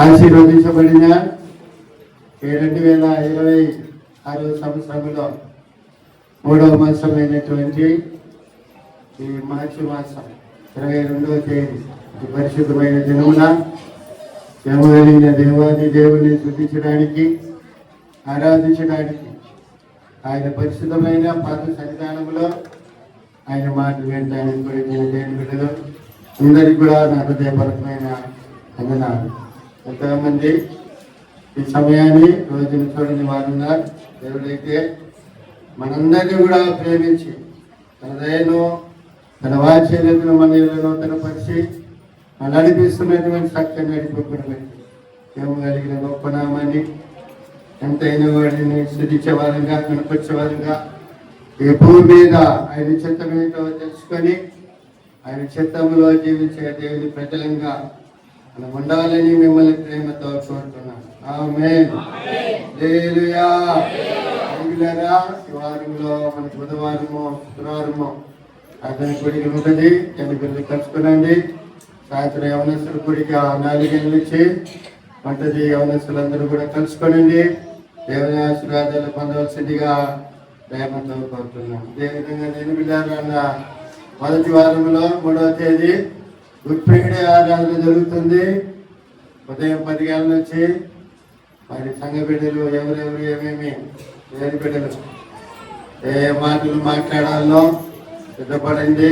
ఆశీర్వదించబడిన 2026 సంవత్సరంలో 3వ మాసమైనటువంటి ఈ మార్చి మాసం 22వ తేదీ ఈ పరిశుద్ధమైన దినమున జన్మదిన దేవాది దేవుని స్తుతించడానికి ఆరాధించడానికి ఆయన పరిశుద్ధమైన పాద సన్నిధానంలో ఆయన మాట వినడానికి కొరికిన దేవుని బిడ్డలు అందరికీ కూడా నా హృదయపరమైన వందనాలు. ఎంతోమంది ఈ సమయాన్ని రోజును చూడని వారు ఉన్నారు. దేవుడైతే మనందరినీ కూడా ప్రేమించి తన దయను తన వాత్సల్యతను మన ఇళ్లలో తనపరిచి నడిపిస్తున్నటువంటి సత్యం నడిపోకుండా ఏమో కలిగిన గొప్ప నామాన్ని ఎంతైనా వాడిని స్థుతించే వారంగా కనపరిచే వారంగా ఈ భూమి మీద ఆయన చిత్తమేంటో తెలుసుకొని ఆయన చిత్తంలో జీవించే దేవుని ప్రజలంగా మనం ఉండాలని మిమ్మల్ని ప్రేమతో కోరుతున్నాం. ఆమేన్. హల్లెలూయా. ఈ వారంలో మనకి బుధవారము శుక్రవారము అతని గుడికి ఉంటుంది. ఎన్నికలు కలుసుకునండి. సాయంత్రం యవనస్తుల గుడికి 4 గంటల నుంచి ఉంటుంది. యవనస్తులందరూ కూడా కలుసుకునండి. దేవుని ఆశీర్వాదాలు పొందవలసిందిగా ప్రేమతో కోరుతున్నాం. అదేవిధంగా నేను బిడ్డారన్న మొదటి వారంలో 3వ తేదీ గుడ్ ఫ్రైడే ఆరాధన జరుగుతుంది. ఉదయం 10 గంటల నుంచి మరి సంఘ బిడ్డలు ఎవరెవరు ఏమేమి వేరు బిడ్డలు ఏ మాటలు మాట్లాడాలో సిద్ధపడండి.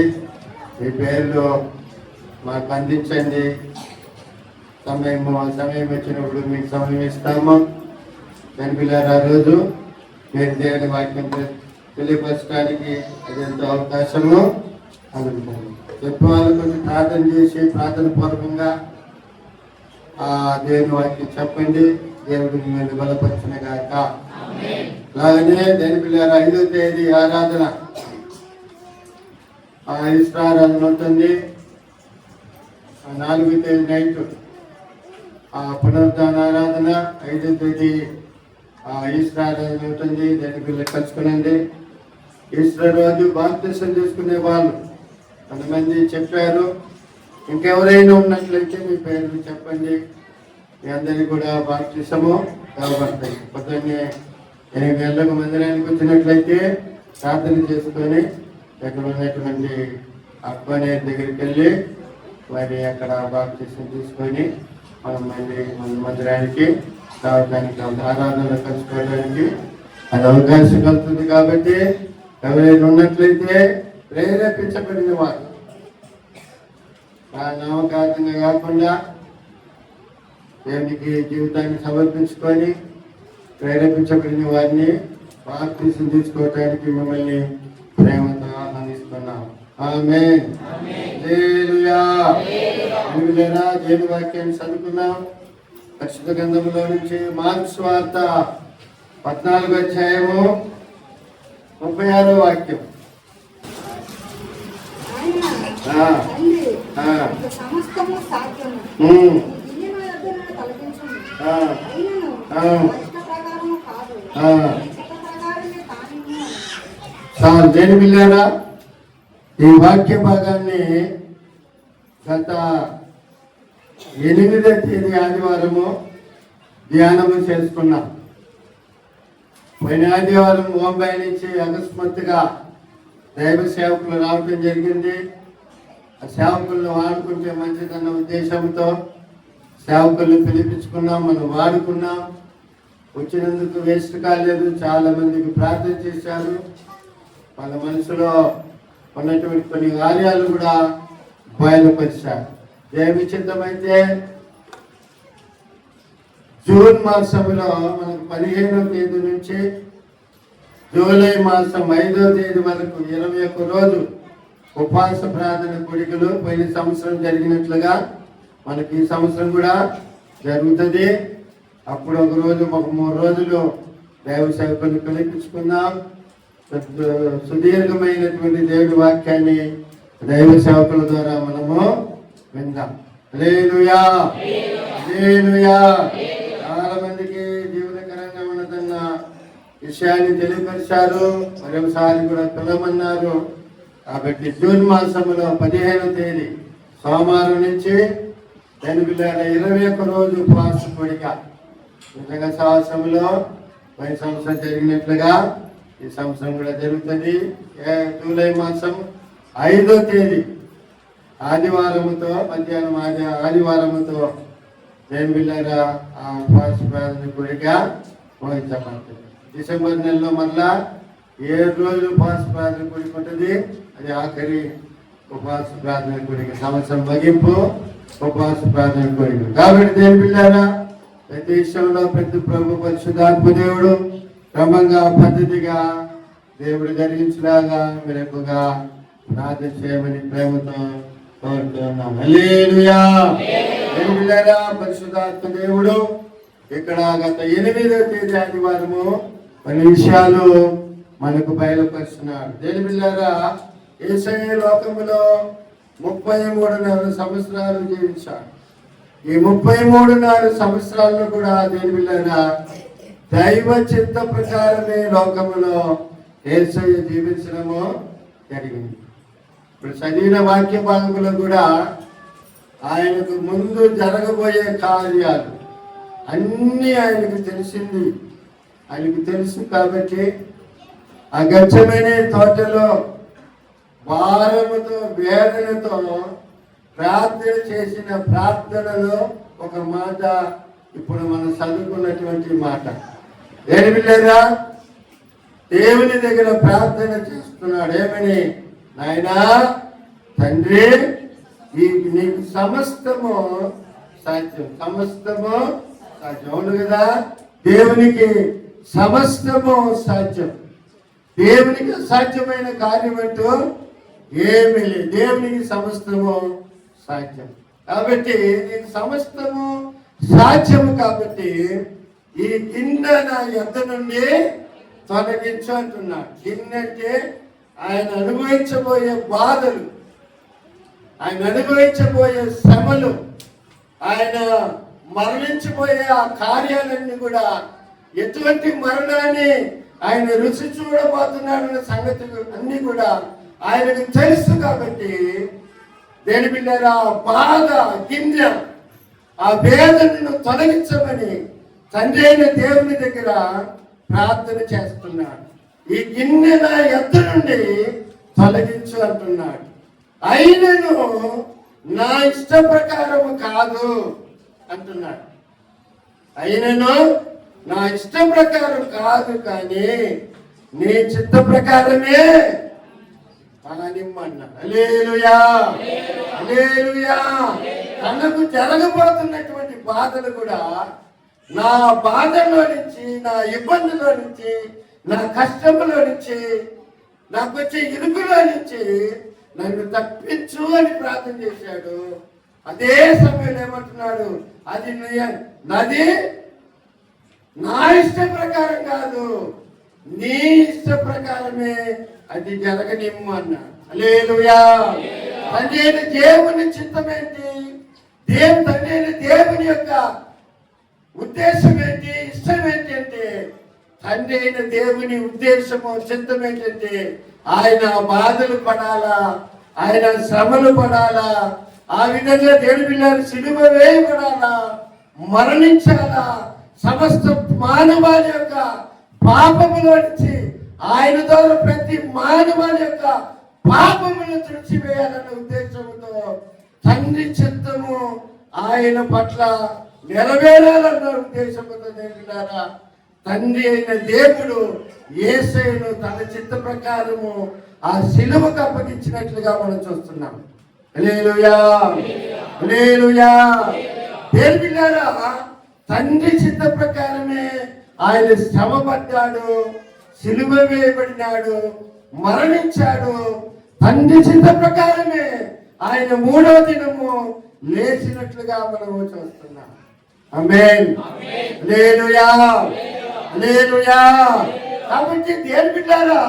మీ పేర్లు మాకు అందించండి. సమయం వచ్చినప్పుడు మీకు సమయం ఇస్తాము. కనిపిల్లారు ఆ రోజు మీరు దేవుని వాక్యం తెలియపరచడానికి అది ఎంతో అవకాశము అందుకుంటాను. చెప్పే వాళ్ళు కొంచెం ప్రార్థన చేసి ప్రార్థన పూర్వకంగా ఆ దేవుని వాక్యం చెప్పండి. దేవుడు మిమ్మల్ని బలపరిచిన గాక. అలాగనే దేని పిల్లలు 5వ తేదీ ఆరాధన ఇష్టారాధన ఉంటుంది. 4వ తేదీ నైట్ పునరుద్ధాన ఆరాధన, 5వ తేదీ ఈస్టారాధన ఉంటుంది. దాని పిల్లలు కలుసుకునండి. ఈస్టర్ రోజు బాప్తిసం తీసుకునే వాళ్ళు కొంతమంది చెప్పారు. ఇంకెవరైనా ఉన్నట్లయితే మీ పేర్లు చెప్పండి. మీ అందరికీ కూడా బాప్తిసము కావబడతాయి. పొద్దున్నే 8 గంటలకు మందిరానికి వచ్చినట్లయితే ప్రార్థన చేసుకొని అక్కడ ఉన్నటువంటి అబ్బాయి దగ్గరికి వెళ్ళి మరి అక్కడ బాప్తిసం తీసుకొని మనం మందిరానికి రావడానికి ఆరాధనలో కలుసుకోవడానికి అది అవకాశం కలుగుతుంది. కాబట్టి ఎవరైనా ఉన్నట్లయితే ప్రేరేపించబడిన వారు నామకార్థంగా కాకుండా దేవునికి జీవితాన్ని సమర్పించుకొని ప్రేరేపించబడిన వారిని బాప్తిసం తీసుకోవడానికి మిమ్మల్ని ప్రేమతో ఆహ్వానిస్తున్నాం. ఆమేన్. హల్లెలూయా. దేవుని వాక్యాన్ని చదువుకున్నాం. పరిశుద్ధ గ్రంథంలో నుంచి మార్క్స్ వార్త 14వ అధ్యాయము 36వ వాక్యం. దేని పిల్లారా, ఈ వాక్య భాగాన్ని గత 8వ తేదీ ఆదివారము ధ్యానము చేసుకున్నాం. పోయిన ఆదివారం ముంబై నుంచి అకస్మాత్తుగా దైవ సేవకులు రావడం జరిగింది. ఆ సేవకులను వాడుకుంటే మంచిదన్న ఉద్దేశంతో సేవకులను పిలిపించుకున్నాం. మనం వాడుకున్నాం. వచ్చినందుకు వేస్ట్ కాలేదు. చాలా మందికి ప్రార్థన చేశారు. వాళ్ళ మనసులో ఉన్నటువంటి కొన్ని కార్యాలు కూడా బయలుపరిచారు. దేవి చిత్తమైతే జూన్ మాసంలో మనకు 15వ తేదీ నుంచి జూలై మాసం 5వ తేదీ వరకు 21 రోజు ఉపవాస ప్రార్థన కోరికలు పోయిన సంవత్సరం జరిగినట్లుగా మనకి ఈ సంవత్సరం కూడా జరుగుతుంది. అప్పుడు ఒక రోజు ఒక 3 రోజులు దైవ సేవకులను పిలిపించుకున్నాం. సుదీర్ఘమైనటువంటి దేవుడి వాక్యాన్ని దైవ సేవకుల ద్వారా మనము విందాం. హల్లెలూయా. హల్లెలూయా. చాలా మందికి జీవనకరంగా ఉన్నదన్న విషయాన్ని తెలియపరిచారు. మరోసారి కూడా పిలవమన్నారు. కాబట్టి జూన్ మాసంలో 15వ తేదీ సోమవారం నుంచి దాని పిల్లల 21 రోజు ఉపవాస కోడిక నిజంగా సంవత్సరంలో పోయిన సంవత్సరం జరిగినట్లుగా ఈ సంవత్సరం కూడా జరుగుతుంది. జూలై మాసం 5వ తేదీ ఆదివారముతో మధ్యాహ్నం ఆదివారముతో దేని పిల్లల ఆ ఉపవాస ప్రార్థన కోడిక మోహించబడుతుంది. డిసెంబర్ నెలలో మళ్ళా 7 రోజులు ఉపవాస ప్రార్థన కోడిక ఉంటుంది. అది ఆఖరి ఉపవాస ప్రార్థన కోడిక, సంవత్సరం ముగింపు ఉపవాస ప్రార్థన కోడిక. కాబట్టి దేని పిల్లారా ప్రతి విషయంలో ప్రతి ప్రభు పరిశుద్ధాత్మ దేవుడు క్రమంగా పద్ధతిగా దేవుడు జరిగించలాగా మీరు ఎక్కువగా ప్రార్థన చేయమని ప్రేమతో కోరుతున్నాం. హల్లెలూయా. దేని పిల్లారా పరిశుద్ధాత్మ దేవుడు ఇక్కడ గత 8వ తేదీ ఆదివారము కొన్ని విషయాలు మనకు బయలుపరుస్తున్నాడు. దేని పిల్లారా యేసయ్య లోకములో 33 సంవత్సరాలు జీవించాడు. ఈ 33 సంవత్సరాల్లో కూడా దేని పిల్లారా దైవ చిత్త ప్రకారమే లోకములో యేసయ్య జీవించడము జరిగింది. ఇప్పుడు చదివిన వాక్య భాగంలో కూడా ఆయనకు ముందు జరగబోయే కార్యాలు అన్నీ ఆయనకు తెలిసింది. ఆయనకు తెలుసు కాబట్టి ఆ గచ్చమనే తోటలో భారముతో వేదనతో ప్రార్థన చేసిన ప్రార్థనలో ఒక మాట ఇప్పుడు మనం చదువుకున్నటువంటి మాట. ఏమి పిల్లరా దేవుని దగ్గర ప్రార్థన చేస్తున్నాడు. ఏమని? నాయనా తండ్రి నీకు సమస్తము సాధ్యం, సమస్తము సాధ్యం. అవును కదా, దేవునికి సమస్తము సాధ్యం. దేవునికి అసాధ్యమైన కార్యం అంటూ ఏమీ లేదు. దేవునికి సమస్తము సాధ్యం. కాబట్టి నీకు సమస్తము సాధ్యము కాబట్టి ఈ గిన్నె నా యొద్ద నుండి తొలగించు అంటున్నాడు. గిన్నె అంటే ఆయన అనుభవించబోయే బాధలు, ఆయన అనుభవించబోయే శ్రమలు, ఆయన మరణించబోయే ఆ కార్యాలన్నీ కూడా ఎటువంటి మరణాన్ని ఆయన రుచి చూడబోతున్నాడన్న సంగతులు అన్ని కూడా ఆయనకు తెలుసు. కాబట్టి దేని బిడ్డరా బాధ గిన్నె ఆ వేదనను తొలగించమని తండ్రి అయిన దేవుని దగ్గర ప్రార్థన చేస్తున్నాడు. ఈ గిన్నె నా యొద్ద నుండి తొలగించు అంటున్నాడు. అయినను నా ఇష్ట ప్రకారము కాదు అంటున్నాడు. అయినను నా ఇష్ట ప్రకారం కాదు కానీ నీ చిత్త ప్రకారమే కానిమ్మన్నాడు. హల్లెలూయా, హల్లెలూయా. తనకు జరగబోతున్నటువంటి బాధలు కూడా నా బాధలో నుంచి, నా ఇబ్బందిలో నుంచి, నా కష్టములో నుంచి, నాకు వచ్చే ఇరుకులో నుంచి నన్ను తప్పించు అని ప్రార్థన చేశాడు. అదే సమయంలో ఏమంటున్నాడు? అది నాది నా ఇష్ట ప్రకారం కాదు, నీ ఇష్ట ప్రకారమే అది జరగనిమ్ము అన్నాడు. హల్లెలూయా. తండ్రి అయిన దేవుని చిత్తం ఏంటి? తండ్రి అయిన దేవుని యొక్క ఉద్దేశం ఏంటి, ఇష్టం ఏంటి అంటే తండ్రి అయిన దేవుని ఉద్దేశము చిత్తం ఏంటంటే ఆయన బాధలు పడాలా, ఆయన శ్రమలు పడాలా, ఆ విధంగా దేవుని పిల్లలు సిలువ వేయబడాలా, మరణించాలా, సమస్త మానవాళి యొక్క పాపములో నుంచి ఆయన ద్వారా ప్రతి మానవాళి యొక్క పాపమును తుడిచివేయాలన్న ఉద్దేశంతో తండ్రి చిత్తము ఆయన పట్ల నెరవేరాలన్న ఉద్దేశంతో నేర్పినారా తండ్రి అయిన దేవుడు యేసయ్యను తన చిత్త ప్రకారము ఆ సిలువకు అప్పగించినట్లుగా మనం చూస్తున్నాం. హల్లెలూయా, హల్లెలూయా. నేర్పినారా తండ్రి చిత్త ప్రకారమే ఆయన శ్రమ పడ్డాడు, సిలువ వేయబడినాడు, మరణించాడు. తండ్రి చిత్త ప్రకారమే ఆయన 3వ దినము లేచినట్లుగా మనము చూస్తున్నాం. ఆమేన్, హల్లెలూయా, హల్లెలూయా. కాబట్టి దేవుని బిడ్డలారా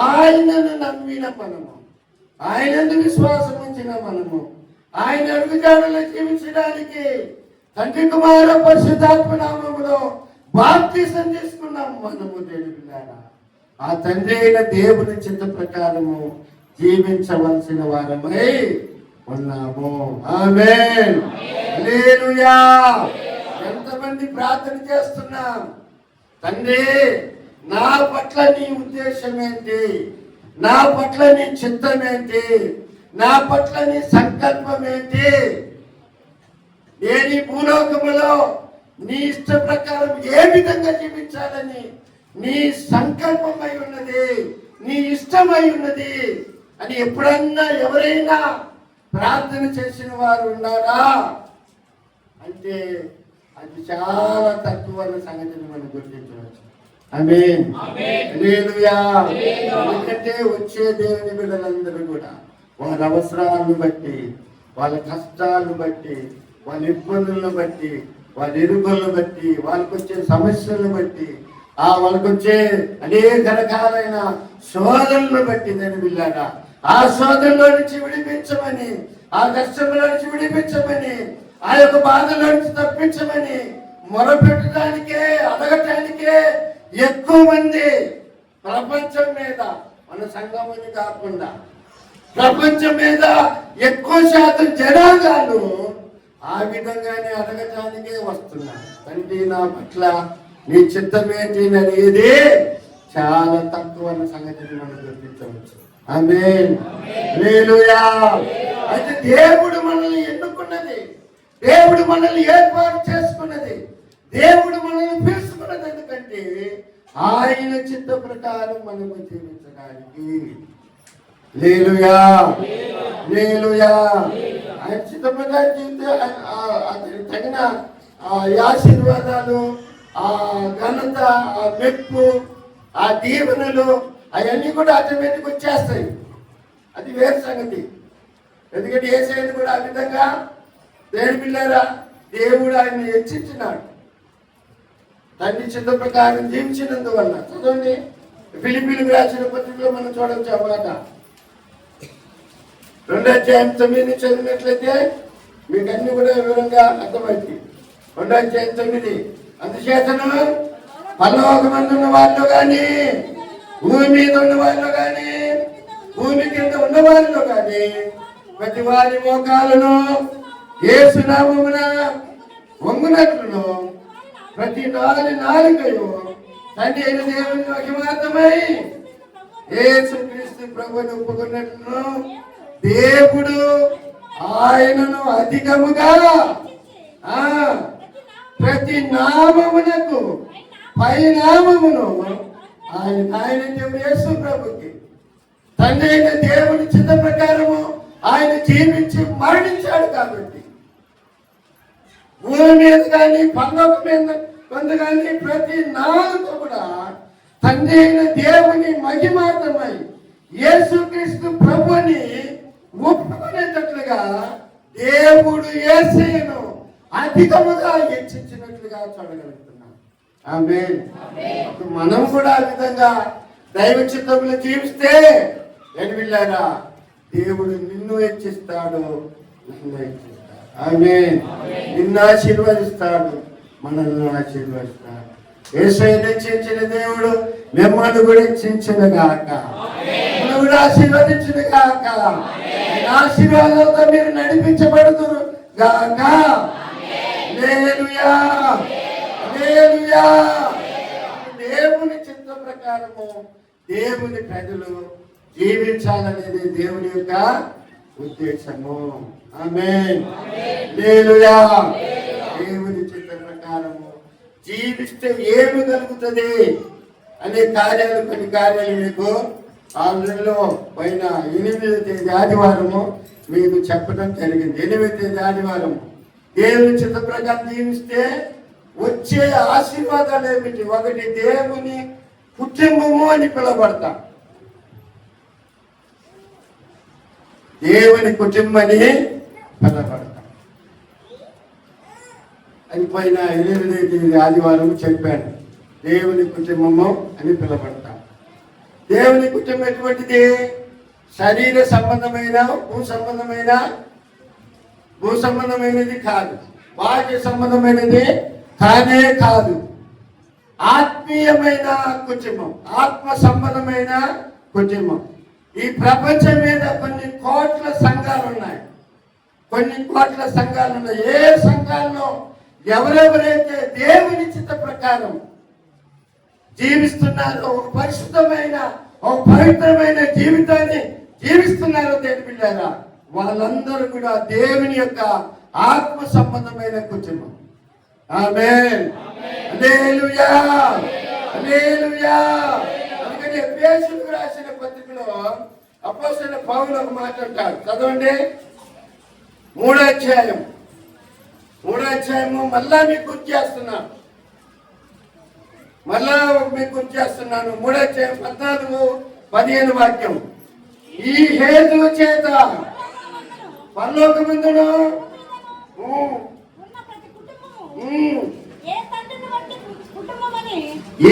ఆయనను నమ్మిన మనము, ఆయనందు విశ్వాసం ఉంచిన మనము, ఆయన అడుగుజాడలో జీవించడానికి తండ్రి కుమార పరిశుద్ధాత్మ నామములో బాప్తిసం తీసుకున్నాం మనము. దేవుని బిడ్డలారా ఆ తండ్రి అయిన దేవుని చిత్త ప్రకారము జీవించవలసిన వారమై ఉన్నాము. ఆమేన్. హల్లెలూయా. ఎంతమంది ప్రార్థన చేస్తున్నాం? తండ్రి, నా పట్ల నీ ఉద్దేశం ఏంటి? నా పట్ల నీ చిత్తం ఏంటి? నా పట్ల నీ సంకల్పం ఏంటి? నేను ఈ భూలోకములో నీ ఇష్ట ప్రకారం ఏ విధంగా జీవించాలని నీ సంకల్పమై ఉన్నది, నీ ఇష్టమై ఉన్నది అని ఎప్పుడన్నా ఎవరైనా ప్రార్థన చేసిన వారు ఉన్నారా అంటే అది చాలా తక్కువ అన్న సంగతిని మనం గుర్తించవచ్చు. ఆమేన్. హల్లెలూయా. ఎందుకంటే వచ్చే దేవుని బిడ్డలందరూ కూడా వాళ్ళ అవసరాలను బట్టి, వాళ్ళ కష్టాలను బట్టి, వాళ్ళ ఇబ్బందులను బట్టి, వాళ్ళ ఇరుకులను బట్టి, వాళ్ళకి వచ్చే సమస్యలను బట్టి, వాళ్ళకి వచ్చే అనేక రకాలైన శోధనలను బట్టి నేను వెళ్ళారా ఆ శోధనలో నుంచి విడిపించమని, ఆ కష్టంలో నుంచి విడిపించమని, ఆ యొక్క బాధలో నుంచి తప్పించమని మొరపెట్టడానికే, అడగటానికే ఎక్కువ మంది ప్రపంచం మీద, మన సంఘం అని కాకుండా ప్రపంచం మీద ఎక్కువ శాతం జనాంగాలు ఆ విధంగానే అడగటానికే వస్తున్నారు. తండ్రి, నా పట్ల నీ చిత్తమేంటి అనేది చాలా తక్కువ అన్న సంగతిని మనం గుర్తించవచ్చు. ఆమేన్. హల్లెలూయా. అయితే దేవుడు మనల్ని ఎన్నుకున్నది, దేవుడు మనల్ని ఏర్పాటు చేసుకున్నది, దేవుడు మనల్ని పిలుచుకున్నది ఎందుకంటే ఆయన చిత్త ప్రకారం మనము జీవించడానికి. హల్లెలూయా. హల్లెలూయా. ఆయన చిత్త ప్రకారం జీవితే అతనికి తగిన ఆశీర్వాదాలు, ఆ ఘనత, ఆ మెప్పు, ఆ దీవెనలు అవన్నీ కూడా ఆటోమేటిక్ వచ్చేస్తాయి. అది వేరు సంగతి. ఎందుకంటే యేసయ్యను కూడా ఆ విధంగా దేవుని పిల్లారా దేవుడు ఆయన హెచ్చించినాడు తండ్రి చిత్త ప్రకారం జీవించినందువల్ల. చదవండి, ఫిలిప్పీయులకు రాసిన పత్రికలో మనం చూడవచ్చు ఆ మాట. 2:9 చదివినట్లయితే మీకు అన్ని కూడా వివరంగా అర్థమవుతుంది. 2:9 అందుచేతను పరలోకమందున్న వాళ్ళు కానీ, భూమి మీద ఉన్న వాళ్ళు కానీ, భూమి కింద ఉన్న వాళ్ళు కానీ ప్రతి వారి మోకాలను యేసు నామమున వంగునట్లును ప్రతి నాలుకయు తండ్రి అయిన దేవుని మహిమార్థమై యేసుక్రీస్తు ప్రభువును ఒప్పుకున్నట్లును దేవుడు ఆయనను అధికముగా ప్రతి నామమునకు పై నామమును ఆయన దేవుడు యేసు ప్రభుకి తండ్రి అయిన దేవుని చిత్త ప్రకారము ఆయన జీవించి మరణించాడు కాబట్టి భూమి మీద కానీ పరలోకం మీద కొంత కానీ ప్రతి నాలుక కూడా తండ్రి అయిన దేవుని మహిమార్థమై యేసుక్రీస్తు ప్రభుని ఒప్పుకునేటట్లుగా దేవుడు యేసయ్యను అధికముగా హెచ్చించినట్లుగా చూడగలుగుతున్నాం. ఆమేన్. మనం కూడా ఆ విధంగా దైవ చిత్తంలో జీవిస్తే ఎనిమిల్లారా దేవుడు నిన్ను హెచ్చిస్తాడు, నన్ను హెచ్చిస్తాడు. ఆమేన్. నిన్ను ఆశీర్వదిస్తాడు, మనల్ని ఆశీర్వదిస్తాడు. యేసయ్యను హెచ్చించిన దేవుడు మిమ్మల్ని కూడా హెచ్చించిన గాక, మిమ్మల్ని కూడా ఆశీర్వదించిన గాక. ఆశీర్వాదంతో మీరు నడిపించబడుతురు గాక. హల్లెలూయా. హల్లెలూయా. దేవుని చిత్త ప్రకారము దేవుని ప్రజలు జీవించాలనేది దేవుని యొక్క ఉద్దేశము. ఆమేన్. హల్లెలూయా. దేవుని చిత్త ప్రకారము జీవిస్తే ఏమి కలుగుతుంది అనే కార్యాలు, కొన్ని కార్యాలు మీకు ఆంధ్రలో పైన 8వ తేదీ ఆదివారము మీకు చెప్పడం జరిగింది. 8వ తేదీ ఆదివారం దేవుని చిత్త ప్రకారం జీవిస్తే వచ్చే ఆశీర్వాదాలు ఏమిటి? ఒకటి, దేవుని కుటుంబము అని పిలువబడతాం. దేవుని కుటుంబం అని పిలువబడతాం. అది పైన 8వ తేదీ ఆదివారం చెప్పాను. దేవుని కుటుంబము అని పిలువబడతాం. దేవుని కుటుంబం ఎటువంటిది? శరీర సంబంధమైన, భూ సంబంధమైనది కాదు, బాహ్య సంబంధమైనది కానే కాదు. ఆత్మీయమైన కుటుంబం, ఆత్మ సంబంధమైన కుటుంబం. ఈ ప్రపంచం మీద కొన్ని కోట్ల సంఘాలు ఉన్నాయి, కొన్ని కోట్ల సంఘాలు ఉన్నాయి. ఏ సంఘాల్లో ఎవరెవరైతే దేవుని చిత్త ప్రకారం జీవిస్తున్నారో, ఒక పరిశుద్ధమైన ఒక పవిత్రమైన జీవితాన్ని జీవిస్తున్నారో దేవుని బిడ్డలారా, వాళ్ళందరూ కూడా దేవుని యొక్క ఆత్మ సంబంధమైన కుటుంబం. ఆమేన్. హల్లెలూయా, హల్లెలూయా. అందుకని ఎఫెసీయులకు రాసిన పత్రికలో అపోస్తలుడైన పౌలు ఒక మాట అంటాడు, చదవండి. 3వ అధ్యాయము మళ్ళా మీకు గుర్తు చేస్తున్నాను. 3వ అధ్యాయం 14-15 వాక్యం. ఈ హేతు చేత పరలోకమందును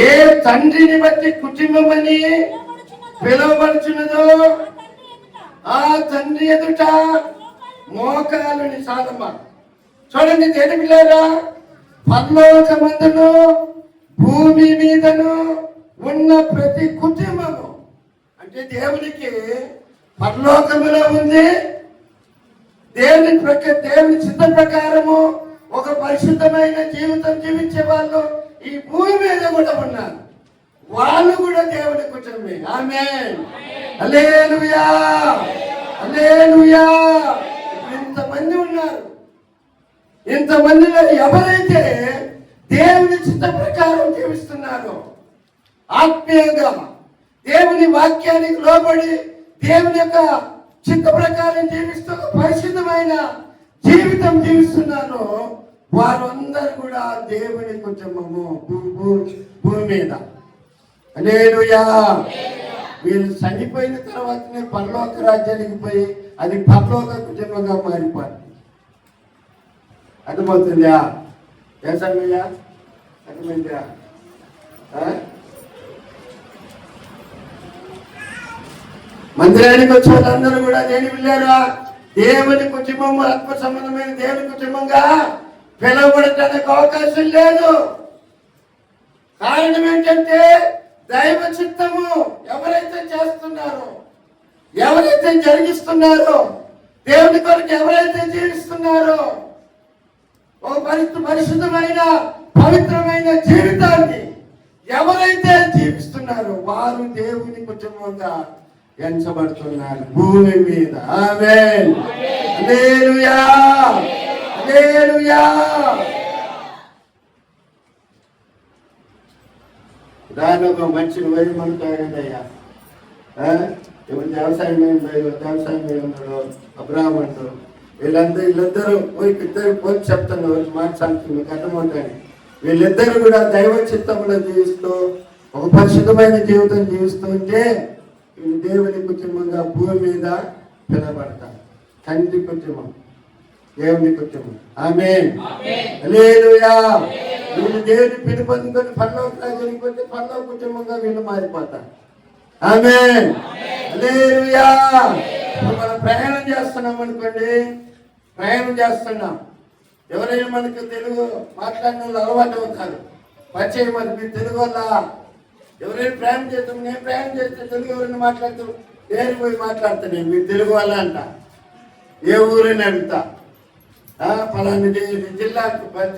ఏ తండ్రిని బట్టి కుటుంబమని పిలువబడుచున్నదో ఆ తండ్రి ఎదుట మోకాలుని సాధమ్మ. చూడండి దేని పిల్లారా, పరలోకమందును భూమి మీదను ఉన్న ప్రతి కుటుంబము అంటే దేవునికి పరలోకములో ఉంది. దేవుని చిత్త ప్రకారము ఒక పరిశుద్ధమైన జీవితం జీవించే వాళ్ళు ఈ భూమి మీద కూడా ఉన్నారు. వాళ్ళు కూడా దేవుని కుటుంబమే. ఆమేన్. హల్లెలూయా, హల్లెలూయా. ఇంతమంది ఉన్నారు. ఇంతమందిలో ఎవరైతే దేవుని చిత్త ప్రకారం జీవిస్తున్నారో, ఆత్మీయంగా దేవుని వాక్యానికి లోబడి దేవుని యొక్క చిత్త ప్రకారం జీవిస్తూ పరిశుద్ధమైన జీవితం జీవిస్తున్నారో, వారందరూ కూడా దేవుని కుటుంబము భూమి మీద. హల్లెలూయా. వీళ్ళు చనిపోయిన తర్వాతనే పరలోక రాజ్యానికి పోయి అది పరలోక కుటుంబంగా మారిపోయింది. అర్థమవుతుందా? ఏసయ్యా, అర్థమైందా? మందిరానికి వచ్చే వాళ్ళందరూ కూడా దేని వెళ్ళారా? దేవుని కుటుంబం, ఆత్మ సంబంధమైన దేవుని కుటుంబంగా పిలువబడటానికి అవకాశం లేదు. కారణం ఏంటంటే దైవ చిత్తము ఎవరైతే చేస్తున్నారో, ఎవరైతే జరిగిస్తున్నారో, దేవుని కొరకు ఎవరైతే జీవిస్తున్నారో, ఓ పరిశుద్ధమైన పవిత్రమైన జీవితాన్ని ఎవరైతే జీవిస్తున్నారో వారు దేవుని కుటుంబంగా ఎంచబడుతున్నారు భూమి మీద. ఆమేన్. హల్లెలూయా, హల్లెలూయా. దాని ఒక మనిషిని వయమంటాడయ్యా, ఎవరు వ్యవసాయం ఉన్నాడు, అబ్రాహ్మణుడు, వీళ్ళిద్దరూ పోయి చెప్తున్నారు మాట సంఖ్య మీకు అర్థమవుతాయి. వీళ్ళిద్దరూ కూడా దైవ చిత్తంలో జీవిస్తూ ఒక పరిశుద్ధమైన జీవితం జీవిస్తూ ఉంటే దేవుని కుటుంబంగా భూమి మీద పిలవబడతారు. తండ్రి కుటుంబం, దేవుని కుటుంబం. ఆమేన్. హల్లెలూయా. వీళ్ళు దేవుని పిలుపొందుకొని పరలోక రాజ్యానికి పోతే పరలోక కుటుంబంగా వీళ్ళు మారిపోతారు. ఆమేన్. హల్లెలూయా. మనం ప్రయాణం చేస్తున్నాం అనుకోండి, ప్రయాణం చేస్తున్నాం. ఎవరైనా మనకు తెలుగు మాట్లాడిన వాళ్ళు అలవాటు అవుతారు, పరిచయం. మరి మీరు తెలుగు వల్ల ఎవరైనా ప్రయాణం చేస్తాం, నేను ప్రయాణం చేస్తే తెలుగు ఎవరైనా మాట్లాడుతాం, ఏరి పోయి మాట్లాడతాను, మీరు తెలుగు వల్ల అంట. ఏ ఊరైనా అడుగుతా, ఫలాని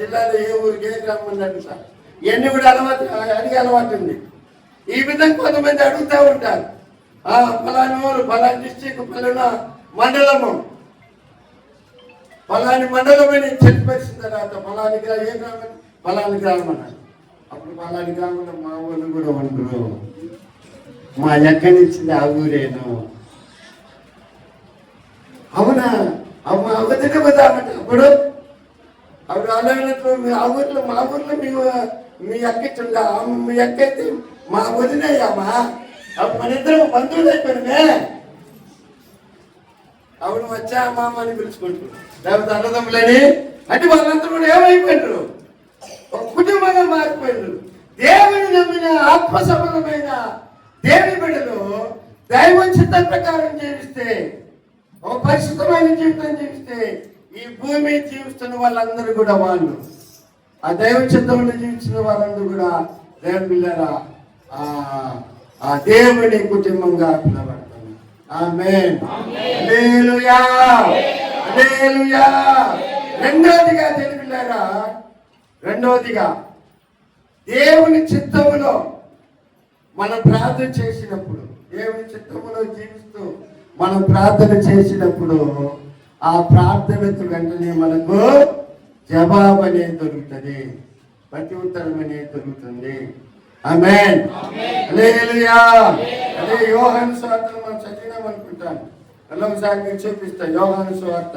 జిల్లాలో ఏ ఊరికి ఏ గ్రామం అడుగుతా. ఇవన్నీ కూడా అడిగే అలవాటు ఉంది. ఈ విధంగా కొంతమంది అడుగుతూ ఉంటారు, ఫలాని ఊరు, ఫలాని డిస్టిక్, ఫలానా మండలము, ఫలాని మండలమని చెప్పేసిన తర్వాత ఫలాని ఏ గ్రామం, ఫలాని గ్రామం అన్నారు. అప్పుడు ఫలాని గ్రామంలో మా ఊళ్ళు కూడా ఉండరు, మా ఎక్కడి నుంచి ఆ ఊరేను. అవునా, అవధికి పోదామంటే అప్పుడు అలాగే ఆ ఊర్లో మా ఊర్లో మీ అక్కింటుందా, మీ అక్కైతే మా వదిలేయమ్మా, అప్పుడు మన ఇద్దరు బంధువులు అయిపోయినమే. అవును వచ్చా అమ్మా అని పిలుచుకుంటారు, లేకపోతే అన్నదమ్ములని. అంటే వాళ్ళందరూ కూడా ఏమైపోయినారు, ఒక కుటుంబంగా మారిపోయినారు. దేవుని నమ్మిన ఆత్మ సంబంధమైన దేవుని బిడ్డలు దైవ చిత్తం ప్రకారం జీవిస్తే, ఒక పరిశుద్ధమైన జీవితం జీవిస్తే, ఈ భూమి జీవిస్తున్న వాళ్ళందరూ కూడా వాళ్ళు ఆ దైవ చిత్తంలో జీవించిన వాళ్ళందరూ కూడా దేవుని బిడ్డలారా ఆ దేవుని కుటుంబంగా పిలవబడతారు. ఆమేన్. హల్లెలూయా, హల్లెలూయా. రెండోదిగా తెలిపిల్లారా, రెండోదిగా దేవుని చిత్తములో మనం ప్రార్థన చేసినప్పుడు, దేవుని చిత్తములో జీవిస్తూ మనం ప్రార్థన చేసినప్పుడు ఆ ప్రార్థనకు వెంటనే మనకు జవాబు అనేది దొరుకుతుంది, ప్రతి ఉత్తరం అనేది దొరుకుతుంది. ఆమేన్. హల్లెలూయా. అదే యోహాను సువార్తను మనం చదివినాం అనుకుంటాను. ఒకసారి మీకు చూపిస్తా. యోహాను సువార్త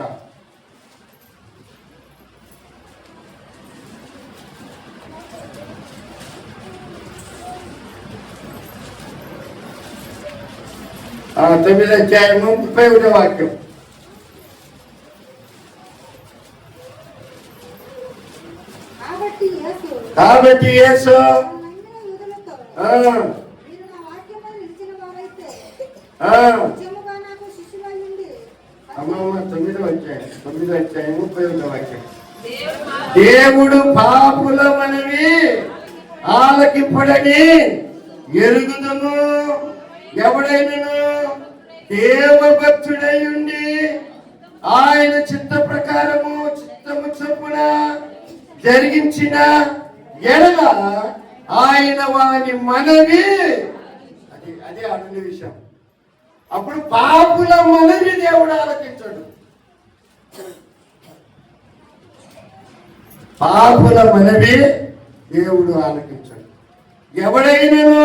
9వ అధ్యాయము 31వ వాక్యం. కాబట్టి యేసు దేవుడు పాపుల మనవి ఆలకింపుడని ఎరుగుదును. ఎవడైనను దేవభక్తుడై ఉండి ఆయన చిత్త ప్రకారము చిత్తము చొప్పున జరిగించిన ఎడల ఆయన వాని మనవి, అదే అన్ని విషయం. అప్పుడు పాపుల మనవి దేవుడు ఆలకించాడు. పాపుల మనవి దేవుడు ఆలకించాడు. ఎవడైనను,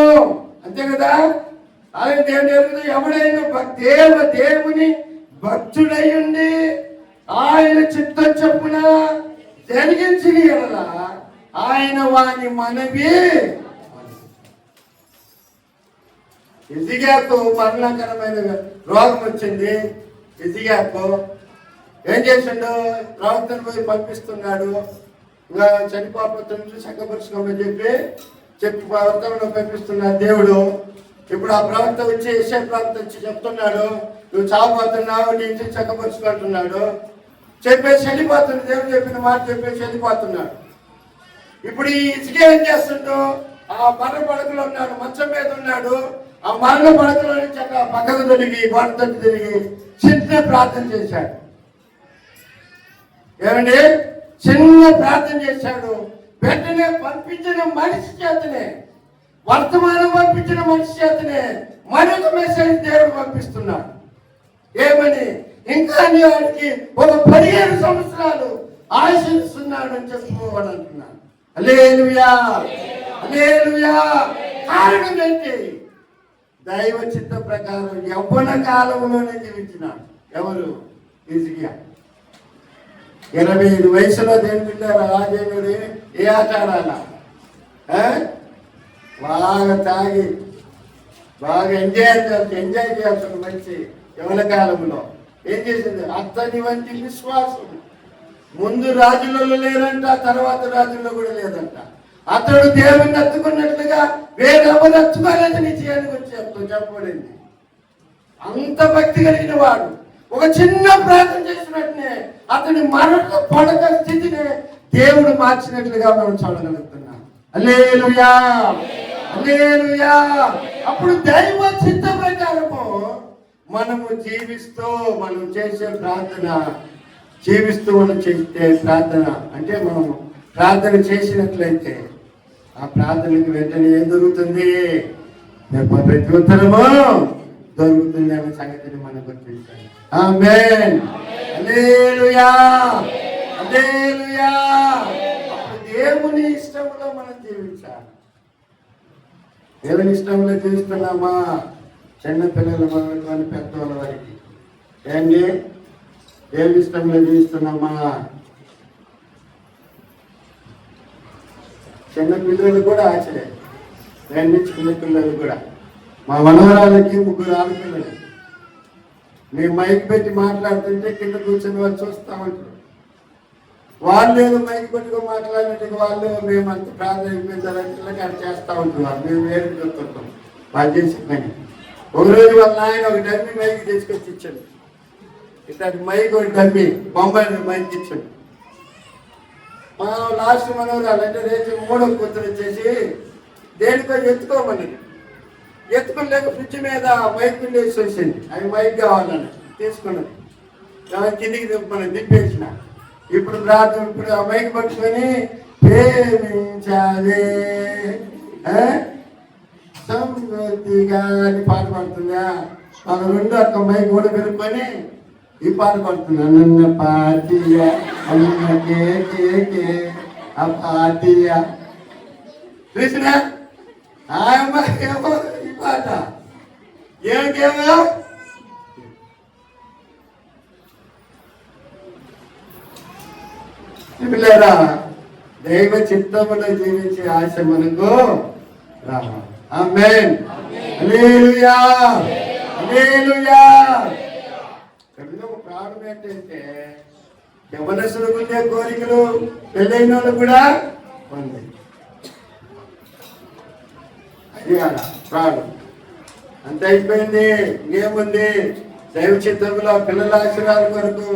అంతే కదా, ఆయన దేవుడు ఎవడైనా దేవుని భక్తుడై ఉండి ఆయన చిత్తం చొప్పున జరిగించిన ఎడల ఆయన వాని మనవి. హిజ్కియాకు మరణకరమైన రోగం వచ్చింది. హిజ్కియాకు ఏం చేసిండు? ప్రవక్తను పోయి పంపిస్తున్నాడు. ఇంకా చనిపోతుంది చక్కపరుచుకోమని చెప్పి ప్రవక్తను పంపిస్తున్నాడు దేవుడు. ఇప్పుడు ఆ ప్రవక్త వచ్చి యెషయా ప్రవక్త వచ్చి చెప్తున్నాడు, నువ్వు చావబోతున్నావు, నీ ఇంటిని చక్కపరుచుకుంటున్నాడు చెప్పేసి వెళ్ళిపోతుంది. దేవుడు చెప్పిన మాట చెప్పేసి వెళ్ళిపోతున్నాడు. ఇప్పుడు ఈ హిజ్కియా ఏం చేస్తుండో, ఆ మరణ పడకలో ఉన్నాడు, మంచం మీద ఉన్నాడు. ఆ మరణ పడకలో నుంచి అక్కడ పక్కకు తిరిగి గోడ తట్టు తిరిగి చిన్న ప్రార్థన చేశాడు. ఏమండి? చిన్న ప్రార్థన చేశాడు. వెంటనే పంపించిన మనిషి చేతనే, వర్తమానం పంపించిన మనిషి చేతనే మరొక మెసేజ్ దేవుడు పంపిస్తున్నాడు. ఏమని? ఇంకా నీ వాడికి ఒక 15 సంవత్సరాలు ఆశిస్తున్నాడు అని చెప్పుకోవాలని అంటున్నాడు. హల్లెలూయా, హల్లెలూయా. కారణం ఏంటి? దైవ చిత్త ప్రకారం యవ్వన కాలంలోనే జీవించినాడు. ఎవరు? హిజ్కియా. 25 వయసులో దేని పిల్లారు రాజేవుడు ఏ ఆట ఆడాలా? బాగా తాగి బాగా ఎంజాయ్ చేయాల్సిన మంచి యవ్వన కాలంలో ఏం చేసింది? అతని వంటి విశ్వాసం ముందు రాజులలో లేదంట, తర్వాత రాజుల్లో కూడా లేదంట. అతడు దేవుణ్ణి ఎత్తుకున్నట్లుగా వేరెవరు ఎత్తుకోలేదు నిశ్చయానికి వచ్చి చెప్పబడింది. అంత భక్తి కలిగిన వాడు ఒక చిన్న ప్రార్థన చేసినట్టునే అతని మరణ పడక స్థితిని దేవుడు మార్చినట్లుగా మనం చూడగలుగుతున్నాం. హల్లెలూయా, హల్లెలూయా. అప్పుడు దైవ చిత్త ప్రకారము మనము జీవిస్తూ మనం చేసే ప్రార్థన, జీవిస్తూ మనం చేసే ప్రార్థన అంటే మనం ప్రార్థన చేసినట్లయితే ఆ ప్రార్థనకు వెంటనే ఏం దొరుకుతుంది? ప్రతి ఉత్తరము దొరుకుతుంది అనే సంగతిని మనం గుర్తించాలి. ఆమేన్, హల్లెలూయా, హల్లెలూయా. అప్పుడు దేవుని ఇష్టంలో మనం జీవించాలి. దేవుని ఇష్టంలో జీవిస్తున్నామా? చిన్న పిల్లలు మొదలుకొని పెద్దవాళ్ళ వారికి ఏంటి? దేవుని ఇష్టంలో జీవిస్తున్నామా? చిన్న పిల్లలు కూడా ఆశ్చర్యం. చిన్న పిల్లలు కూడా, మా మనవరాలకి 3 ఆడపిల్లలు. మేము మైక్ పెట్టి మాట్లాడుతుంటే కింద కూర్చొని వాళ్ళు చూస్తూ ఉంటారు. వాళ్ళు ఏదో మైక్ పెట్టుకొని మాట్లాడినట్టుగా వాళ్ళు మేము అంత ప్రాధాన్యతలకి అది చేస్తూ ఉంటున్నారు. మేము వేరు చెప్తుంటాం వాళ్ళు చేసి పని. ఒకరోజు వాళ్ళ ఆయన ఒక డమ్మి మైక్ తీసుకొచ్చి ఇచ్చాడు. ఇట్లాంటి మైక్ ఒక డమ్మి బొంబాయి మైక్ ఇచ్చాడు. మా లాస్ట్ మనవరాలు అంటే రేపు 3వ కూతురు వచ్చేసి దేనికో ఎత్తుకోమని ఎత్తుకోలేక ఫ్రిడ్జ్ మీద మైక్ వేసి వచ్చింది. అవి మైక్ కావాలని తీసుకున్నది. కిందికి మనం దింపేసిన. ఇప్పుడు ప్రార్థన, ఇప్పుడు ఆ మైక్ పట్టుకొని ప్రేమించాలే సమృద్ధిగా అని పాట పడుతుందా? మన రెండు అక్క మైక్ కూడా పెరుక్కొని ఈ పాట పడుతున్నా. నన్న పార్టీయా అన్న కే ఆ పార్టీయా చూసిన ఏమో ఈ పాట ఏమో పిల్లరా, దైవ చిత్తములో జీవించే ఆశ మనకు రావాలి. ఆమేన్. హల్లెలూయా, హల్లెలూయా. ప్రాబ్లం ఏంటంటే యవనస్తులకు ఉండే కోరికలు పెళ్ళైన వాళ్ళు కూడా ఉంది. అది ప్రాబ్లం. అంత అయిపోయింది, ఇంకేముంది? దైవ చిత్తంలో పిల్లల ఆశీర్వాదం కొరకు,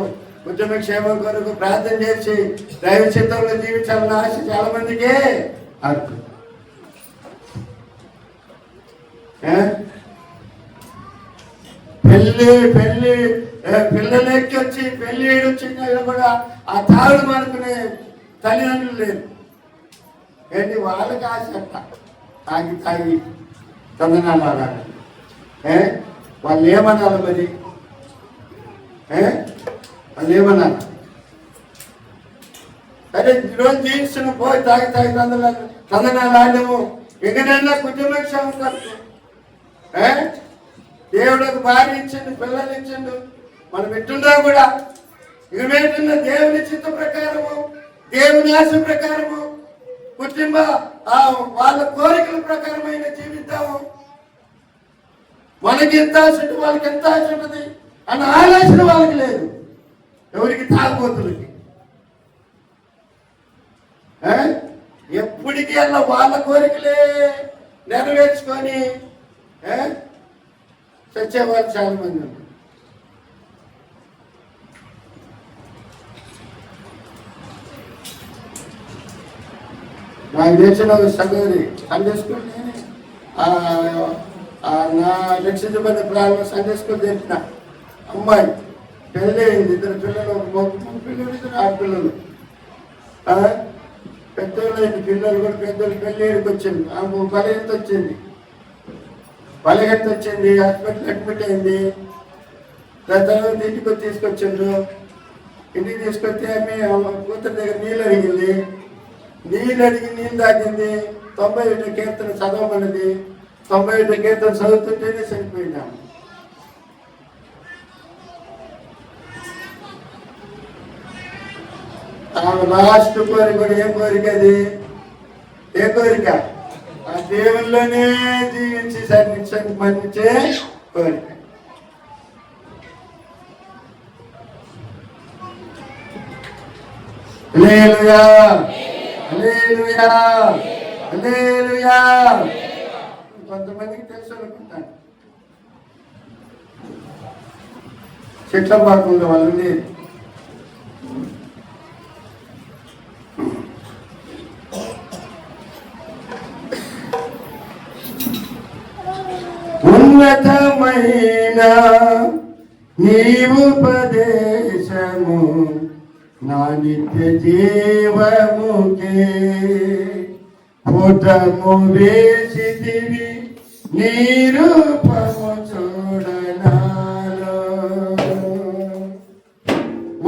కుటుంబ క్షేమం కొరకు ప్రార్థన చేసి దైవ చిత్తంలో జీవించాలన్న ఆశ చాలా మందికి అర్థం. పిల్లలకి వచ్చి పెళ్లి వచ్చిన కూడా ఆ తాగుడు మనకునే తల్లిదండ్రులు లేరు. ఏంటి వాళ్ళకి ఆశ తాగి తాగి చందనాలు ఆడాలి. వాళ్ళు ఏమనాలి మరి? వాళ్ళు ఏమన్నారు? సరే ఈరోజు జీవిస్తున్న పోయి తాగి తాగి చందనాలు ఆడము. ఎక్కడైనా కుటుంబ క్షేమం ఖర్చు. దేవుడు ఒక భార్య ఇచ్చిండు, పిల్లలు ఇచ్చిండు, మనం ఎట్టున్నా కూడా ఇక ఏంటన్నా దేవుని చిత్త ప్రకారము, దేవుని ఆశ ప్రకారము, కుటుంబ వాళ్ళ కోరికల ప్రకారమైన జీవితాము. మనకి ఎంత ఆశ ఉంటుంది, వాళ్ళకి ఎంత ఆశ ఉంటుంది అన్న ఆలోచన వాళ్ళకి లేదు. ఎవరికి? తాగుబోతులకి. ఎప్పటికీ అలా వాళ్ళ కోరికలే నెరవేర్చుకొని చచ్చేవాళ్ళు చాలా మంది ఉన్నారు. నాకు తెలిసిన సగోదరి సండే స్కూల్ నా రక్షించబడిన ప్రారంభం సండే స్కూల్ తెలిసిన అమ్మాయి పెళ్ళి అయింది. ఇద్దరు పిల్లలు, మగ పిల్లలు, ఇద్దరు ఆడపిల్లలు. పెద్దోళ్ళు అయింది, పిల్లలు కూడా పెద్దోళ్ళు. పెళ్ళికి వచ్చింది, ఆమె బలహీనత వచ్చింది. హాస్పిటల్ అడ్మిట్ అయింది. దాని తర్వాత ఇంటికి తీసుకొచ్చిండ్రు. ఇంటికి తీసుకొస్తే ఆమె కూతురు దగ్గర నీళ్ళు అడిగింది. నీళ్ళు తాగింది. 91 కీర్తన చదవమన్నది. 91 కీర్తన చదువుతుంటేనే చనిపోయింది. ఆమె లాస్ట్ కోరిక కూడా ఏం కోరిక? అది ఏ కోరిక? ఆ దేవుల్లోనే జీవించి సన్నిధిని మన్నించే కోరిక. హల్లెలూయా, హల్లెలూయా, హల్లెలూయా. కొంతమందికి తెలుసు అనుకుంటాను. చెట్ల పాకుండా వాళ్ళని ఉన్నతమైన నీవుపదేశము నా నిత్య జీవముకే పుటము వేసితివి, నీ రూపము చూడనాలో.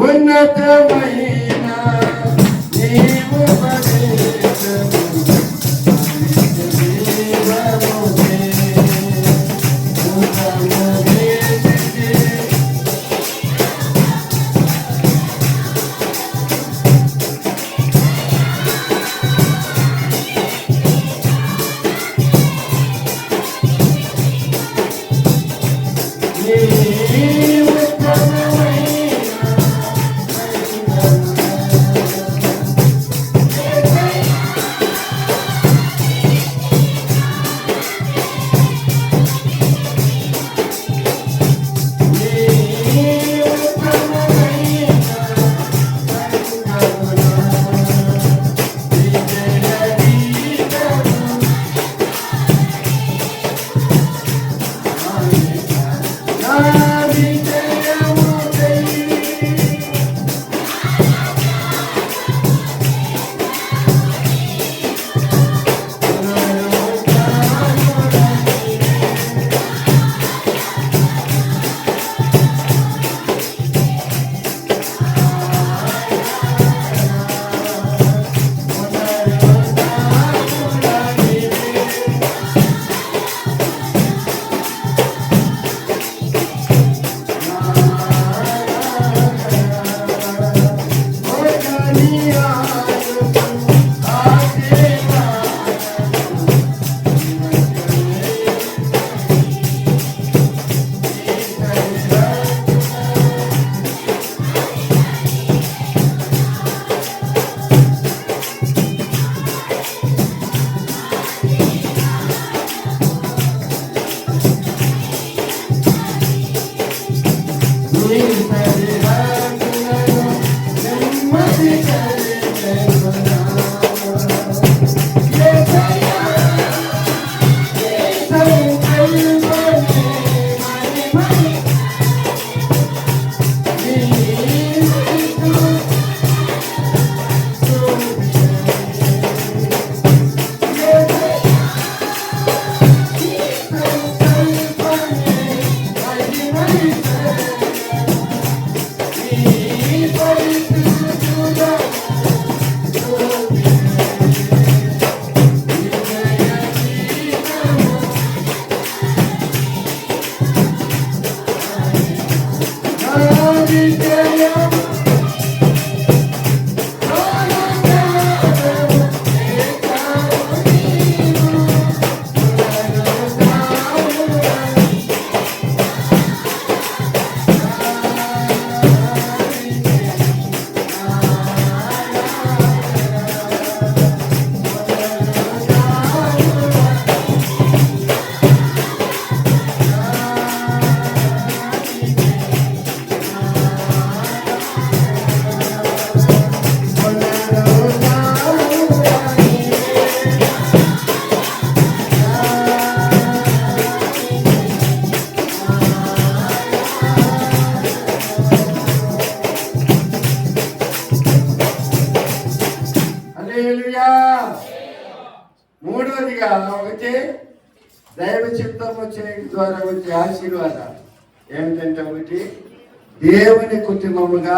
ఉన్నతమైన నీవుపదేశము హల్లెలూయా. మూడవదిగా ఒకటి దైవ చిత్తము చేయడం ద్వారా వచ్చే ఆశీర్వాదాలు ఏమిటంటే ఒకటి దేవుని కుటుంబముగా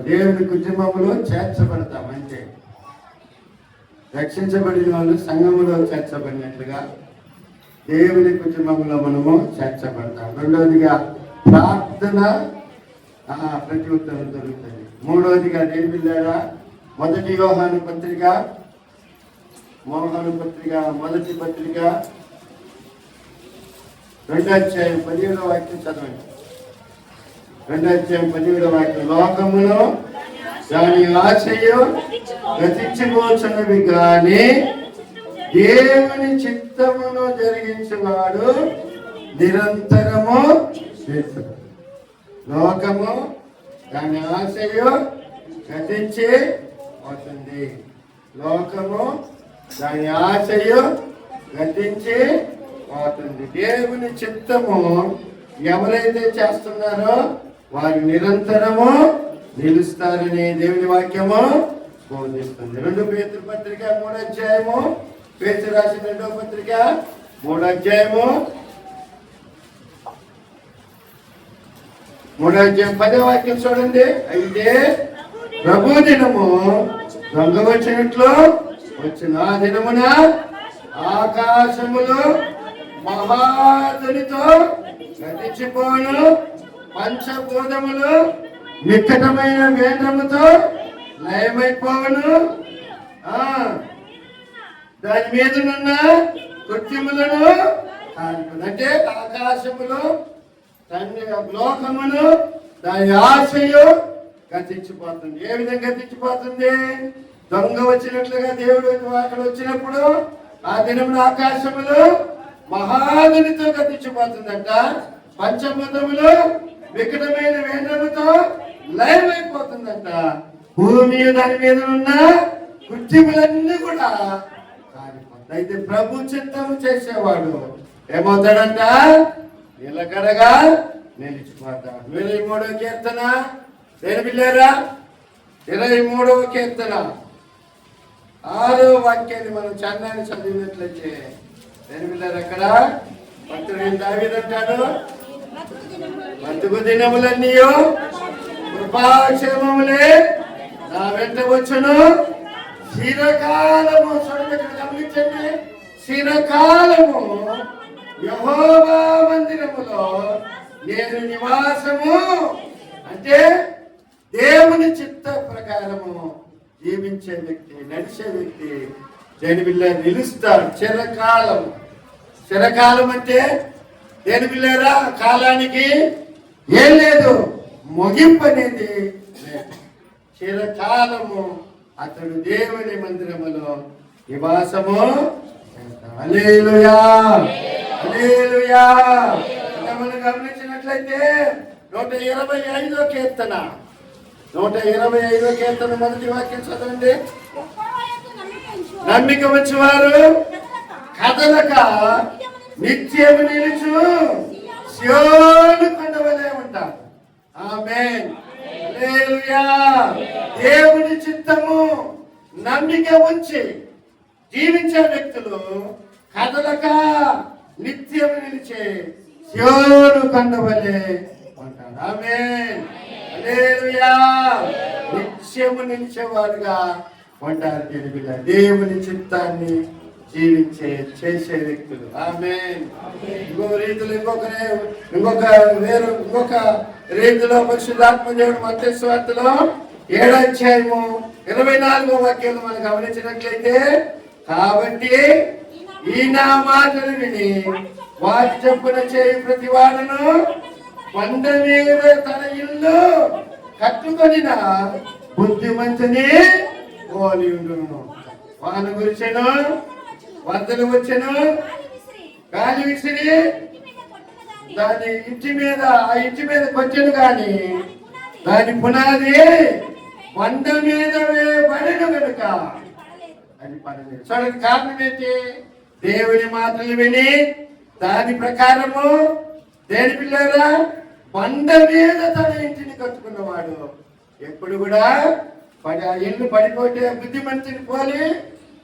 దేవుని కుటుంబములో చేర్చబడతాం. అంటే రక్షించబడిన వాళ్ళు సంఘములో చేర్చబడినట్లుగా దేవుని కుటుంబంలో మనము చేర్చబడతాం. రెండవదిగా ప్రార్థన ప్రతి ఉత్తరం దొరుకుతుంది. మూడవదిగా దేని పిల్లారా మొదటి యోహాను పత్రిక మొదటి పత్రిక 2వ అధ్యాయం 17వ వాక్యం చదవండి. 2వ అధ్యాయం 17వ వాక్యం. లోకములో దాని ఆశయు గతించిపోచున్నవి గాని దేవుని చిత్తమును జరిగించేవాడు నిరంతరము చేస్తాడు. లోకము దాని ఆశయు గతించి పోతుంది. లోకము దాని ఆశయు గతించి పోతుంది. దేవుని చిత్తము ఎవరైతే చేస్తున్నారో వారు నిరంతరము నిలుస్తారని దేవుని వాక్యము బోధిస్తుంది. 2 పేతురు పత్రిక 3వ అధ్యాయము, పేతురు రాసిన 2వ పత్రిక 3వ అధ్యాయము 3వ అధ్యాయం 10వ వాక్యం చూడండి. అయితే ప్రభు దినము దొంగ వచ్చినట్లు వచ్చిన ఆ దినమున ఆకాశములు మహాధ్వనితో గతించిపోను, పంచభూతములు నిక్కటమైన వేంద్రముతో లయమైపోవను, దాని మీదనున్న కృత్యములను అంటే ఆకాశములు లోకమును దాని ఆశయు గతించిపోతుంది. ఏ విధంగా గతించిపోతుంది? దొంగ వచ్చినట్లుగా దేవుడు అక్కడ వచ్చినప్పుడు ఆ దినమున ఆకాశములు మహాధ్వనితో గతించిపోతుందంట. పంచభూతములు వికటమైన వేంద్రముతో లయమైపోతుందంట. భూమి దాని మీద ఉన్న కృత్యములన్నీ కూడా కాలిపోతాయి. అయితే ప్రభు చిత్తము చేసేవాడు ఏమవుతాడంట? నిలకడగా నిలిచిపోతాడు. 23వ కీర్తన దేని పిల్లారా 23వ కీర్తన 6వ వాక్యాన్ని మనం చందాన్ని చదివినట్లయితే దేని పిల్లారు అక్కడ భక్తుడు దావీదు అంటాడు, బతుకు దినములన్నీ కృపాక్షేమములే నా వెంట వచ్చును. చిరకాలము గమనించండి, చిరకాలము యెహోవా మందిరములో నేను నివాసము. అంటే దేవుని చిత్త ప్రకారము జీవించే వ్యక్తి, నడిచే వ్యక్తి దేని బిళ్ళ నిలుస్తాడు. చిరకాలం అంటే దేని బిళ్ళారా కాలానికి ఏం లేదు, ముగింపు అనేది లేదు. చిరకాలము అతడు దేవుని మందిరములో నివాసము. హల్లెలూయా, హల్లెలూయా. మనం గమనించినట్లయితే 125వ కీర్తన 125వ కీర్తన మొదటి వాక్యం చదవండి. నమ్మిక వచ్చేవారు కదలక నిత్యము నిలుచు సియోను కొండవలే ఉంటారు. ఆమేన్, హల్లెలూయా. దేవుని చిత్తము నమ్మిక ఉంచి జీవించే వ్యక్తులు కదలక నిత్యము నిలిచే సియోను కొండవలే ఉంటారు. ఆమేన్, హల్లెలూయా. నిత్యము నిలిచేవారుగా ఉంటారు. దేవుని చిత్తాన్ని జీవించే చేసే వ్యక్తులు. ఆమేన్. ఇంకొక రీతిలో పరిశుద్ధాత్మ దేవుడు మత్తయి సువార్తలో 7వ అధ్యాయము 24వ వాక్యాలు మనం గమనించినట్లయితే, కాబట్టి ఈ నా మాటలు విని వాటి చెప్పున చేయి ప్రతి వాడును కొండ మీద తన ఇల్లు కట్టుకొనిన బుద్ధిమంతుని పోలి ఉండును. వాన గురిచెను, వరదలు వచ్చెను, గాలి విసిరి దాని ఇంటి మీద కొచ్చెను గాని దాని పునాది కొండ మీద పడిన కనుక అది పడలేదు. చూడండి, కారణం ఏంటి? దేవుని మాటలు విని దాని ప్రకారము దేని పిల్లరా కొండ మీద తన ఇంటిని కట్టుకున్నవాడు ఎప్పుడు కూడా ఆ ఇల్లు పడిపోతే బుద్ధిమంతుని పోలి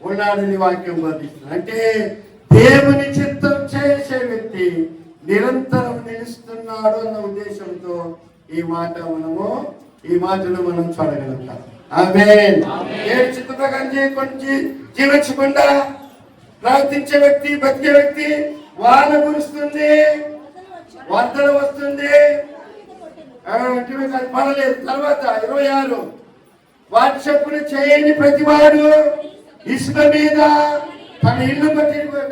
ఉన్నాడని వాక్యం బోధిస్తుంది. అంటే దేవుని చిత్తం చేసే వ్యక్తి నిరంతరం నిలుస్తున్నాడు అన్న ఉద్దేశంతో ఈ మాటలు మనం చూడగలుగుతాం. ఆమేన్. దేవుని చిత్త ప్రకారం జీవించకుండా ప్రవర్తించే వ్యక్తి, బతికే వ్యక్తి వాన కురుస్తుంది, వర్ధన వస్తుంది, పడలేదు. తర్వాత 26 వాటి చెప్పులు చేయని ప్రతివాడు ఇసుక మీద తన ఇల్లు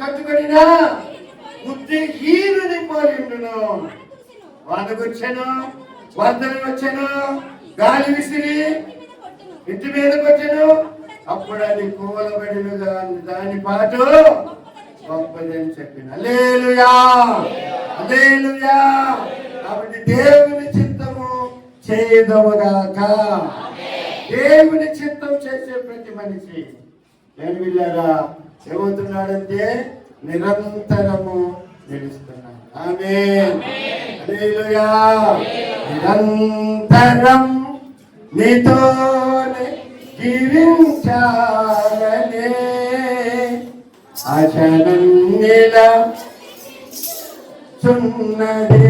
కట్టుకొనినా బుద్ధిహీనుని పోలిండును. వానకొచ్చాను, వర్ధన వచ్చాను, గాలి విసిరి ఇంటి మీద కొట్టాను, అప్పుడు అది కూలబడిన దాని పాటు గొప్పదని చెప్పిన. హల్లెలూయా, హల్లెలూయా. కాబట్టి దేవుని చిత్తము చేయదవగాక. దేవుని చిత్తం చేసే ప్రతి మనిషి నేను వీళ్ళారా ఏమవుతున్నాడంటే నిరంతరము నిలుస్తున్నాడు. ఆమేన్, హల్లెలూయా. నిరంతరం నీతోనే జీవించాలనే ఆశనన్నిలా చున్నది.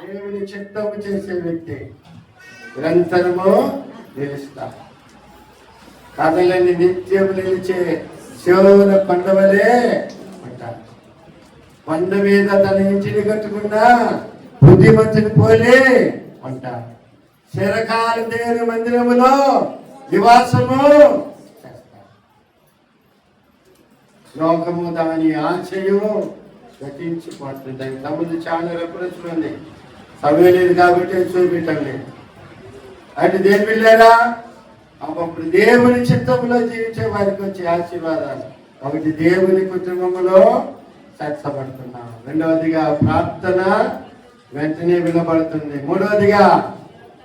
దేవుని చిత్తము చేసే వ్యక్తి నిరంతరము నిలుస్తా. కథలని నిత్యము నిలిచే శివుల కొండవలే అంటారు. కొండ మీద తన ఇంటిని కట్టుకున్న బుద్ధిమంతుని పోలే అంటారు. చిరకాల దేవుని మందిరములో నివాసము చేస్తారు. లోకము దాని ఆశయు గతించిపోతుంది. దానికి సంబంధించి చాలా రెఫరెన్స్లు ఉంది. సమయం లేదు కాబట్టి చూపించండి. అంటే దేని వెళ్ళారా అప్పుడు దేవుని చిత్తంలో జీవించే వారికి వచ్చే ఆశీర్వాదాలు. కాబట్టి దేవుని కుటుంబంలో చర్చబడుతున్నాం. రెండవదిగా ప్రార్థన వెంటనే వినబడుతుంది. మూడవదిగా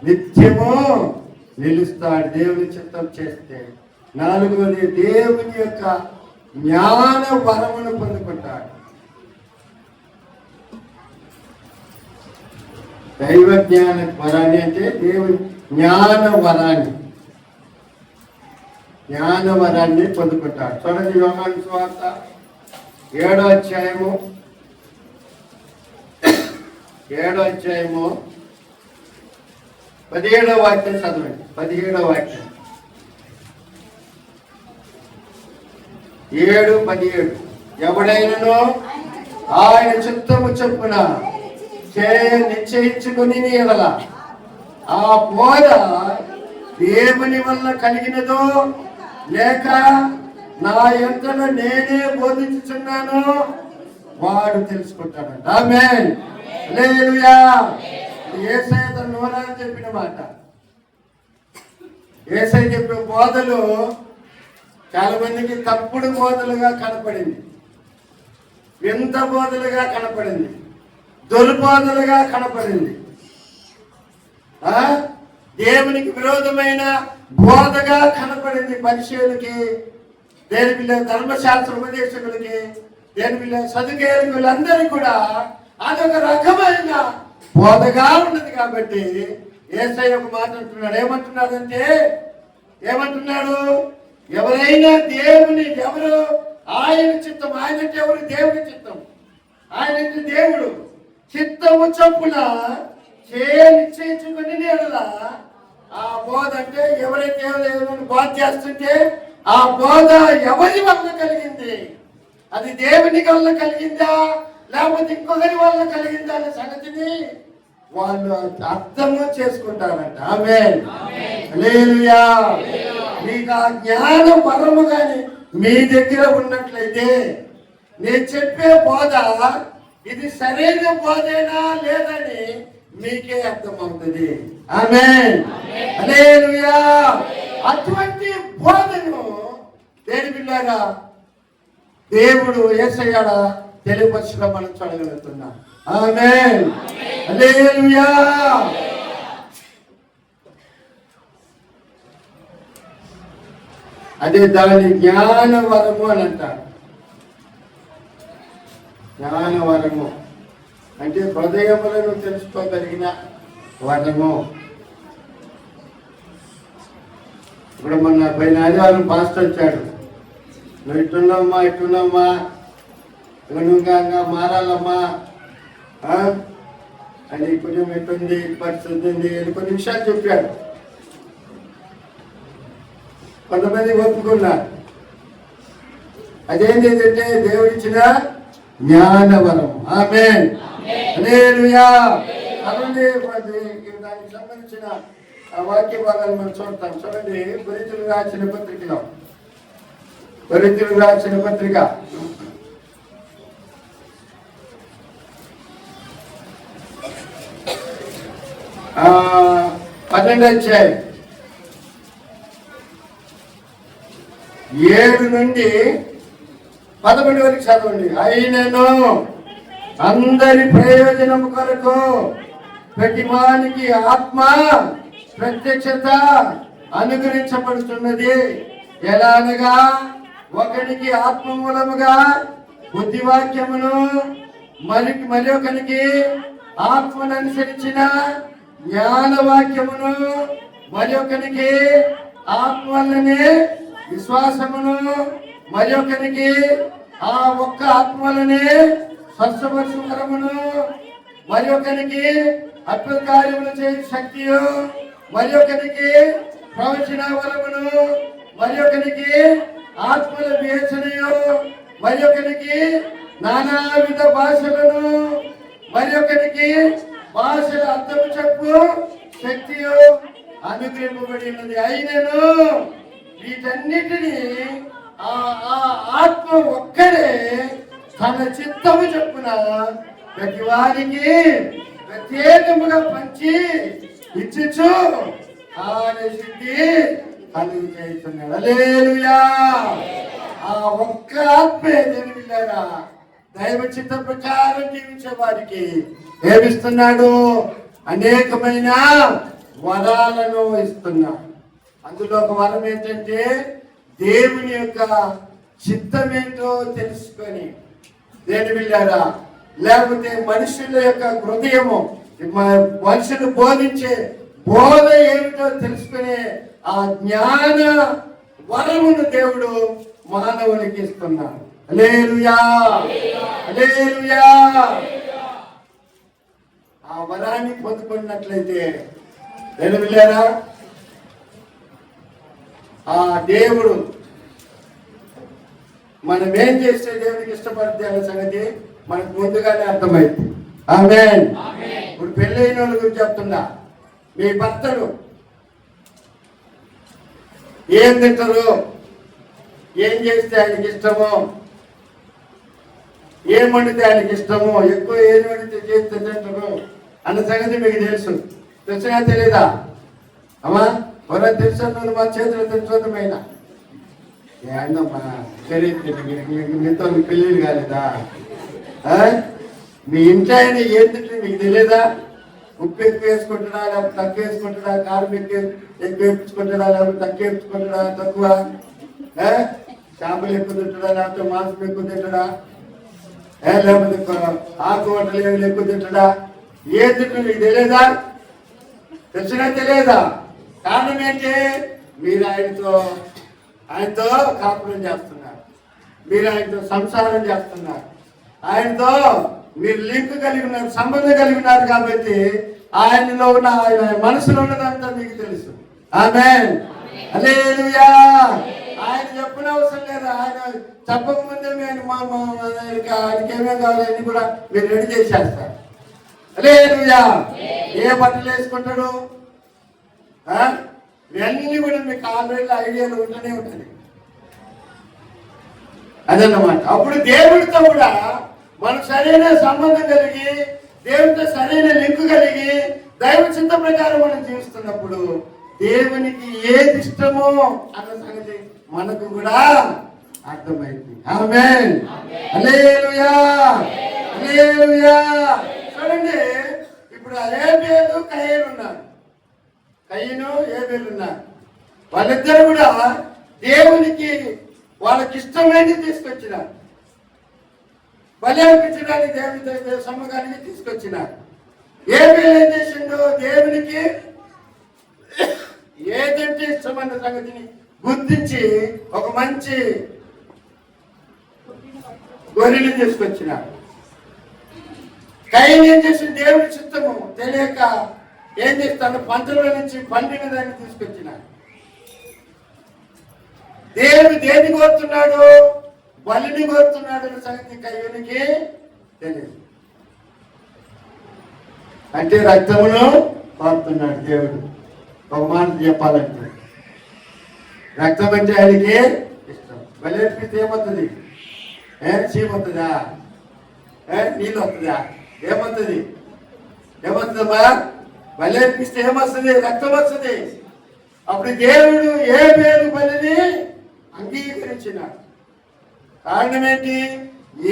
నిత్యము నిలుస్తాడు దేవుని చిత్తం చేస్తే. నాలుగవది దేవుని యొక్క జ్ఞాన వరమును పొందుకుంటాడు. దైవ జ్ఞాన వరాన్ని అంటే దేవుని జ్ఞాన వరాన్ని పొందుకుంటాడు. చూడండి యోహాను సువార్త 7వ అధ్యాయము 17వ వాక్యం చదవండి. 17వ వాక్యం 7:17 ఎవడైనను ఆయన చిత్తము చొప్పున నిశ్చయించుకుని ఎడల ఆ బోధ దేవుని వల్ల కలిగినదో లేక నా యంత్రన నేనే బోధించుచున్నాను వాడు తెలుసుకుంటాడంట. ఆమేన్, హల్లెలూయా. యేసయ్య తన నోరాని చెప్పిన మాట. యేసయ్య చెప్పిన బోధలు చాలా మందికి తప్పుడు బోధలుగా కనపడింది, వింత బోధలుగా కనపడింది, దుర్బోధలుగా కనపడింది. దేవునికి విరోధమైన బోధగా కనపడింది పరిశీలకి, దేని పిల్ల ధర్మశాస్త్ర ఉపదేశకులకి, దేని పిల్ల సదుకేయులందరికీ కూడా అదొక రకమైన బోధగా ఉన్నది. కాబట్టి యేసయ్య ఒక మాట అంటున్నాడు. ఏమంటున్నాడు? ఎవరైనా ఎవరు ఆయన చిత్తం, ఆయన అంటే ఎవరు? దేవుని చిత్తం. ఆయన అంటే దేవుడు చిత్తము చొప్పున నిశ్చయించుకుని నేడలా ఆ బోధ అంటే ఎవరైతే బోధ చేస్తుంటే ఆ బోధ ఎవరి వల్ల కలిగింది? అది దేవుని వల్ల కలిగిందా లేకపోతే ఇంకొకరి వల్ల కలిగిందా అనే సంగతిని వాళ్ళు అర్థము చేసుకుంటారంట. ఆమేన్. హల్లెలూయా. మీకు ఆ జ్ఞాన వరము కానీ మీ దగ్గర ఉన్నట్లయితే నేను చెప్పే బోధ ఇది సరైన బోధేనా లేదని మీకే అర్థమవుతుంది. ఆమేన్. హల్లెలూయా. అటువంటి బోధను దేని బిడ్డలారా దేవుడు యేసయ్య తెలియపరచడం మనం చూడగలుగుతున్నాం. ఆమేన్. హల్లెలూయా. అదే దాని జ్ఞానవరము అని అంటారు. జ్ఞానవరము అంటే హృదయములను తెలుసుకోగలిగిన వరము. ఇప్పుడు మొన్న పైన ఆదివారం పాస్టర్ వచ్చాడు. నువ్వు ఇట్టున్నామ్మా ఇట్టున్నామ్మా నువ్వు మారాలమ్మా అని కొంచెం ఎట్టుంది పరిస్థితి ఉంది అని కొన్ని విషయాలు చెప్పాడు. కొంతమంది ఒప్పుకున్నారు. అదేంటి అంటే దేవుడిచ్చిన జ్ఞానవరం. ఆమేన్. హల్లెలూయా. దానికి సంబంధించిన వాక్య భాగాలు మనం చూడతాం. చూడండి, కొరింథీయులకు రాసిన పత్రికలో, కొరింథీయులకు రాసిన పత్రిక 12వ అధ్యాయం 7 నుండి 11 వరకు చదవండి. అయినను అందరి ప్రయోజనం కొరకు ప్రతి వానికి ఆత్మ ప్రత్యక్షత అనుగ్రహించబడుతున్నది. ఎలా అనగా ఒకనికి ఆత్మ మూలముగా బుద్ధివాక్యమును, మరి ఒకనికి ఆత్మను అనుసరించిన జ్ఞానవాక్యమును, మరి ఒకనికి ఆత్మ వల్లనే విశ్వాసమును, మరి ఒకనికి ఆ ఒక్క ఆత్మ వల్లనే స్వస్థపరచు వరమును, మరి ఒకనికి అద్భుత కార్యములు చేయ శక్తియు, మరి ఒకనికి ప్రవచన వరమును, మరి ఒకనికి ఆత్మల వివేచనయు, మరి ఒకనికి నానావిధ భాషలను, మరి ఒకనికి భాషల అర్థము చెప్పు శక్తియు అనుగ్రహింపబడి ఉన్నది. అయినను వీటన్నిటినీ ఆ ఆత్మ ఒక్కడే తన చిత్తము చెప్పున ప్రతి వారికి ప్రత్యేకముగా పంచి ఇచ్చు ఆయన సిద్ధి కలుగు చేస్తున్నాడు. హల్లెలూయా. ఆ ఒక్క ఆత్మే దేవునిలారా దైవ చిత్త ప్రకారం జీవించే వారికి ఏమిస్తున్నాడు? అనేకమైన వరాలను ఇస్తున్నాడు. అందులో ఒక వరం ఏంటంటే దేవుని యొక్క చిత్తం ఏంటో తెలుసుకొని దేని బిడ్డారా, లేకపోతే మనుషుల యొక్క హృదయము, మనుషులు బోధించే బోధ ఏమిటో తెలుసుకునే ఆ జ్ఞాన వరమును దేవుడు మానవునికి ఇస్తున్నాడు. హల్లెలూయా. హల్లెలూయా. ఆ వరాన్ని పొందుకున్నట్లయితే దేని బిడ్డారా ఆ దేవుడు మనం ఏం చేస్తే దేవునికి ఇష్టపడితే అనే సంగతి మనకు ముందుగానే అర్థమైంది. ఆమేన్. ఇప్పుడు పెళ్ళైన వాళ్ళ గురించి చెప్తున్నా. మీ భర్తలు ఏం తింటారు, ఏం చేస్తే ఆయనకి ఇష్టమో, ఏం వండితే ఆయనకి ఇష్టమో, ఎక్కువ ఏం వండితే చేస్తే తింటారు అన్న సంగతి మీకు తెలుసు. తెలుసుగా తెలీదా? అమ్మా ఎవరో తెలుసు. మా చేతులు తెలుసుమైనా ఏందమ్మా మీతో పెళ్ళిళ్ళు కాలేదా? మీ ఇంట్లో ఆయన ఏం తింటే మీకు తెలియదా? ఉప్పు ఎక్కువ వేసుకుంటున్నా లేకపోతే తక్కువ వేసుకుంటున్నా, కారం ఎక్కువ వేసుకుంటున్నా లేకపోతే తక్కువ వేసుకుంటున్నా, తక్కువ చేపలు ఎక్కువ తింటున్నా లేకపోతే మాంసం ఎక్కువ తింటున్నా, లేకపోతే ఆకు వంటలు ఎక్కువ తింటున్నా, ఏ తింటు మీకు తెలియదా? తెలిసినా తెలియదా? కారణం ఏంటి? మీరు ఆయనతో కాపురం చేస్తున్నారు, మీరు ఆయనతో సంసారం చేస్తున్నారు, ఆయనతో మీరు లింక్ కలిగి ఉన్నారు, సంబంధం కలిగి ఉన్నారు. కాబట్టి ఆయనలో ఉన్న ఆయన మనసులో ఉన్నదంతా మీకు తెలుసు. ఆమేన్. హల్లెలూయా. ఆయన చెప్పిన అవసరం లేదు. ఆయన చెప్పకముందే మేము ఆయనకి ఏమేమి కావాలని కూడా మీరు రెడీ చేసేస్తారు. హల్లెలూయా. ఏ బట్టలు వేసుకుంటాడు ఇవన్నీ కూడా మీకు ఆల్రెడీ ఐడియాలు ఉంటూనే ఉంటుంది. అదన్నమాట. అప్పుడు దేవుడితో కూడా మనం సరైన సంబంధం కలిగి, దేవుడితో సరైన లింక్ కలిగి, దైవ చిత్త ప్రకారం మనం జీవిస్తున్నప్పుడు దేవునికి ఏది ఇష్టమో అన్న సంగతి మనకు కూడా అర్థమైంది. ఆమేన్. హల్లెలూయా. హల్లెలూయా. చూడండి, ఇప్పుడు ఏబేలు కయీను ఉన్నారు. కయీను ఏబేలు ఉన్నారు. వాళ్ళిద్దరు కూడా దేవునికి వాళ్ళకి ఇష్టమైనది తీసుకొచ్చినారు. బలి అర్పించడానికి దేవుని సమ్మగానికి తీసుకొచ్చినారు. ఏబేలు ఏం చేసిండు? దేవునికి ఏదంటే ఇష్టమైన సంగతిని గుర్తించి ఒక మంచి గొర్రెలు తీసుకొచ్చినారు. కయీను ఏం చేసి దేవుని చిత్తము తెలియక ఏం చేస్తాడు? పంటలో నుంచి పండిన దాన్ని తీసుకొచ్చినాడు. దేవుడు దేని కోరుతున్నాడు? బలిని కోరుతున్నాడు అనే సంగతి కయీనుకి తెలియదు. అంటే రక్తమును కోరుతున్నాడు దేవుడు. ఒక మాట చెప్పాలంటే రక్తం అంటే ఆయనకి ఇష్టం. బలి అర్పిస్తే ఏమవుతుంది? చీమ వస్తుందా? నీళ్ళు వస్తుందా? ఏమవుతుంది? ఏమవుతుందమ్మా? బలి అర్పిస్తే ఏమొస్తుంది? రక్తం వస్తుంది. అప్పుడు దేవుడు ఏబేలు బలిని అంగీకరించినాడు. కారణం ఏంటి?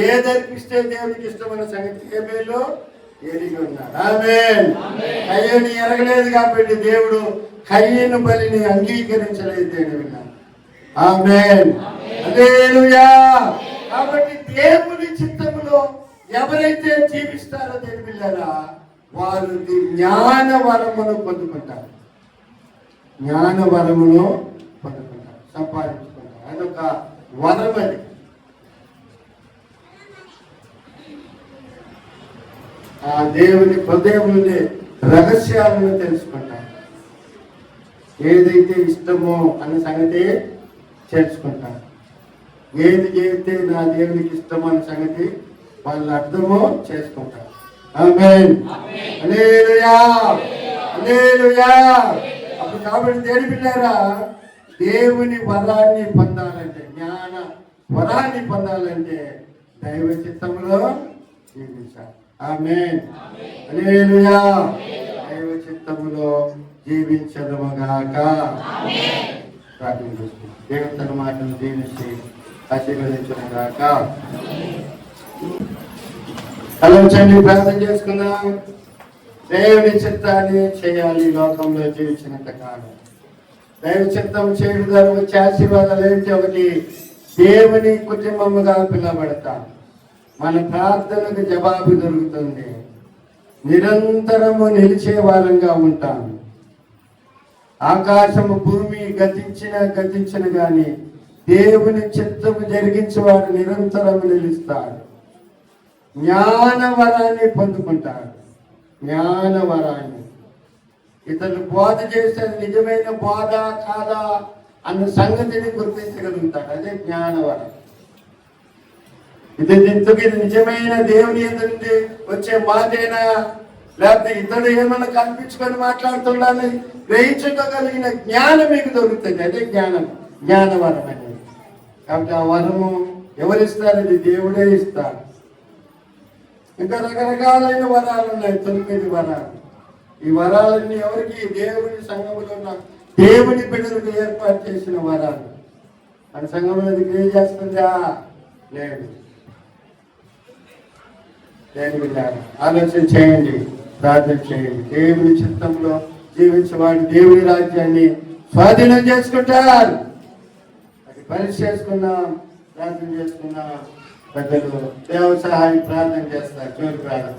ఏది అర్పిస్తే దేవుడికి ఇష్టమైన సంగతి ఏబేలు ఎరిగి ఉన్నాడు. ఆమేన్. కయీను ఎరగలేదు కాబట్టి దేవుడు కయీను బలిని అంగీకరించలేదు. దేవుడు ఆమేన్. హల్లెలూయా. కాబట్టి దేవుని చిత్తములో ఎవరైతే జీవిస్తారో దేవుని పిల్లరా, వారు జ్ఞాన వరమును పొందుకుంటారు. జ్ఞాన వరమును పొందుకుంటారు, సంపాదించుకుంటారు. అదొక వరం. అది ఆ దేవుని హృదయంలోని రహస్యాలను తెలుసుకుంటారు. ఏదైతే ఇష్టమో అన్న సంగతి తెలుసుకుంటారు. ఏది చేస్తే నా దేవునికి ఇష్టమో అన్న సంగతి వాళ్ళ అర్థమో చేసుకుంటారు. ఆమేన్. హల్లెలూయా. హల్లెలూయా. అప్పుడు కాబట్టి దేవుని పిల్లారా, దేవుని వరాన్ని పొందాలంటే, జ్ఞాన వరాన్ని పొందాలంటే దైవ చిత్తంలో జీవించాలి. ఆమేన్. హల్లెలూయా. దైవ చిత్తములో జీవించదముగాక. ప్రార్థన చేసుకుంటాం. దేవుని తన మాటను దీవించి ఆశీర్వదించుగాక. ఆలోచండి, ప్రార్థన చేసుకుందాం. దేవుని చిత్తాన్ని చేయాలి లోకంలో జీవించినంత కాలం. దైవ చిత్తం చేయడం ద్వారా వచ్చే ఆశీర్వాదాలు ఏంటి? ఒకటి, దేవుని కుటుంబముగా పిలవబడతాం. మన ప్రార్థనకు జవాబు దొరుకుతుంది. నిరంతరము నిలిచే వారంగా ఉంటాం. ఆకాశము భూమి గతించిన గాని దేవుని చిత్తము జరిగించేవాడు నిరంతరము నిలుస్తాడు. జ్ఞాన వరాన్ని పొందుకుంటాడు. జ్ఞాన వరాన్ని ఇతరులు బోధ చేసేది నిజమైన బోధ కాదా అన్న సంగతిని గుర్తించగలుగుతాడు. అదే జ్ఞానవరం. ఇది నిజమైన దేవుని ఎదుటి వచ్చే మాటేనా, లేకపోతే ఇతడు ఏమన్నా కల్పించుకొని మాట్లాడుతుండాలని గ్రహించుకోగలిగిన జ్ఞానం మీకు దొరుకుతుంది. అదే జ్ఞానవరం అనేది. కాబట్టి ఆ వరము ఎవరిస్తారు? అది దేవుడే ఇస్తాడు. ఇంకా రకరకాలైన వరాలు ఉన్నాయి, 9 వరాలు. ఈ వరాలన్నీ ఎవరికి? దేవుని సంఘములో ఉన్న దేవుని బిడ్డలకు ఏర్పాటు చేసిన వరాలు. మన సంఘంలో అది క్రియ చేస్తుందా? లేదు. ఆలోచన చేయండి, ప్రార్థన చేయండి. దేవుని చిత్తంలో జీవించేవాడు దేవుని రాజ్యాన్ని స్వాధీనం చేసుకుంటారు. అది పరీక్ష చేసుకున్నాం, ప్రార్థన చేసుకున్నాం. పెద్దలు దేవ సహాయం ప్రార్థన చేస్తారు. చివరి ప్రార్థన.